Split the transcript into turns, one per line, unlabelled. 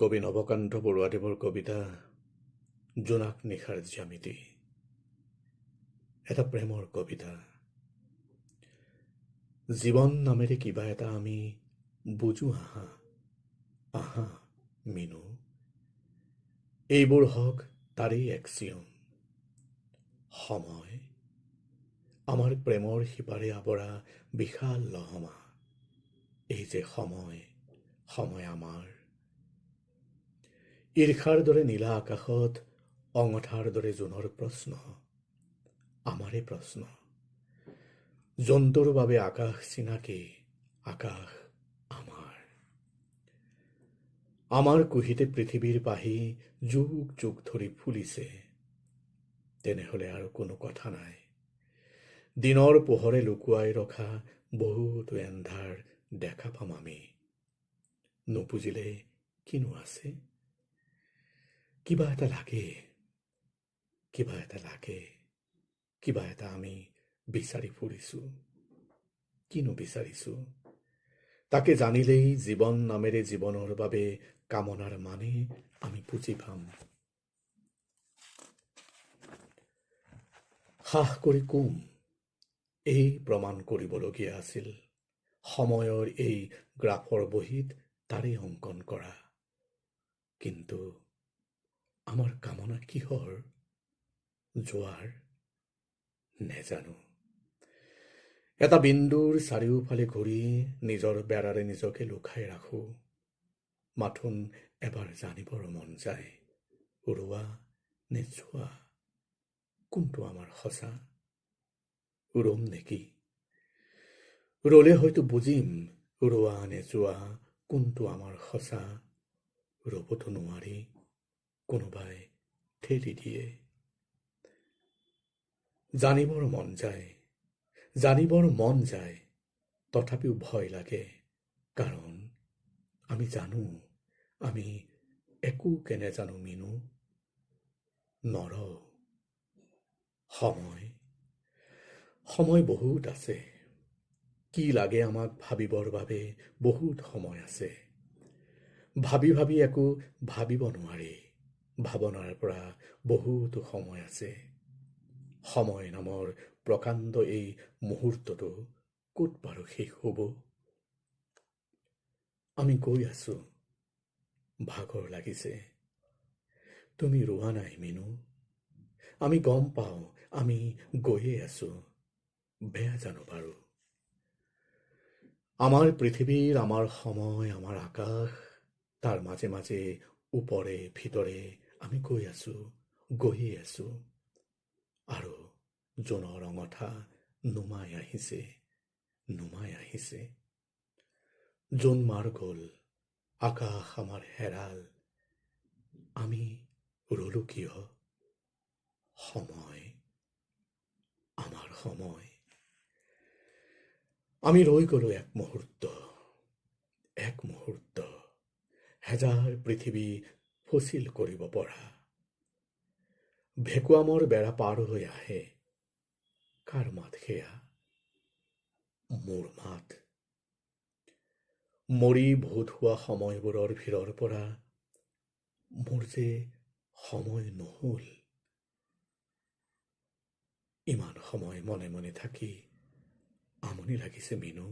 কবি নৱকান্ত বৰুৱাদেৱৰ কবিতা জোনাক নিশাৰ জ্যামিতি। এটা প্ৰেমৰ কবিতা। জীৱন নামেৰে কিবা এটা আমি বুজো আহা আহা মিনু। এইবোৰ হওক তাৰেই এক্সিয়ম। সময় আমাৰ প্ৰেমৰ সিপাৰে আৱৰা বিশাল লহমা। এই যে সময়, সময় আমাৰ। ঈৰ্ষাৰ দৰে নীলা আকাশত অঙঠাৰ দৰে জোনৰ প্ৰশ্ন, আমাৰে প্ৰশ্ন। জন্তুৰ বাবে আকাশ চিনাকি, আকাশ আমাৰ। আমাৰ কুহিতে পৃথিৱীৰ পাহি যুগ যুগ ধৰি ফুলিছে। তেনেহলে আৰু কোনো কথা নাই। দিনৰ পোহৰে লুকুৱাই ৰখা বহুতো এন্ধাৰ দেখা পাম আমি। নুবুজিলে কিনো আছে? কিবা এটা লাগে, কিবা এটা লাগে, কিবা এটা আমি বিচাৰি ফুৰিছো। কিনো বিচাৰিছো? তাকে জানিলেই জীৱন নামেৰে জীৱনৰ বাবে কামনাৰ মানে আমি বুজি পাম। সাহ কৰি কম, এই প্ৰমাণ কৰিবলগীয়া আছিল। সময়ৰ এই গ্ৰাফৰ বহীত তাৰে অংকন কৰা। কিন্তু আমাৰ কামনা কিহৰ? যোৱাৰ নেজানো। এটা বিন্দুৰ চাৰিওফালে ঘূৰি নিজৰ বেৰাৰে নিজকে লুকাই ৰাখো। মাথোন এবাৰ জানিবৰ মন যায়, উৰুৱা নে যোৱা, কোনটো আমাৰ সঁচা? ৰম নেকি? ৰলে হয়তো বুজিম, উৰুৱা নে যোৱা কোনটো আমাৰ সঁচা। ৰবতো নোৱাৰি, কোনোবাই ঠেলি দিয়ে। জানিবৰ মন যায়, জানিবৰ মন যায়, তথাপিও ভয় লাগে। কাৰণ আমি জানো, আমি একো কেনে জানো মিনু। নৰ সময়, সময় বহুত আছে। কি লাগে আমাক ভাবিবৰ বাবে বহুত সময় আছে। ভাবি ভাবি একো ভাবিব নোৱাৰি। ভাৱনাৰ পৰা বহুতো সময় আছে। সময় নামৰ প্ৰকাণ্ড এই মুহূৰ্তটো ক'ত বাৰু শেষ হ'ব? আমি গৈ আছো, ভাগৰ লাগিছে। তুমি ৰোৱা নাই মিনু। আমি গম পাওঁ, আমি গৈয়ে আছো। বেয়া জানো বাৰু? আমাৰ পৃথিৱীৰ, আমাৰ সময়, আমাৰ আকাশ, তাৰ মাজে মাজে ওপৰে ভিতৰে আমি গৈ আছো, গৈয়ে আছো। আৰু জোনৰ অঙঠা নুমাই আহিছে, নুমাই আহিছে। জোন মাৰ গ'ল, আকাশ আমাৰ হেৰাল। আমি ৰলো কিয়? সময়, আমাৰ সময়। আমি ৰৈ গলো এক মুহূৰ্ত, এক মুহূৰ্ত। হেজাৰ পৃথিৱী ফচিল কৰিব পৰা। ভেকুৱামৰ বেৰা পাৰ হৈ আহে। কাৰ মাত সেয়া? মোৰ মাত। মৰি ভূত হোৱা সময়বোৰৰ ভিৰৰ পৰা মোৰ যে সময় নহল। ইমান সময় মনে মনে থাকি আমনি লাগিছে মিনু।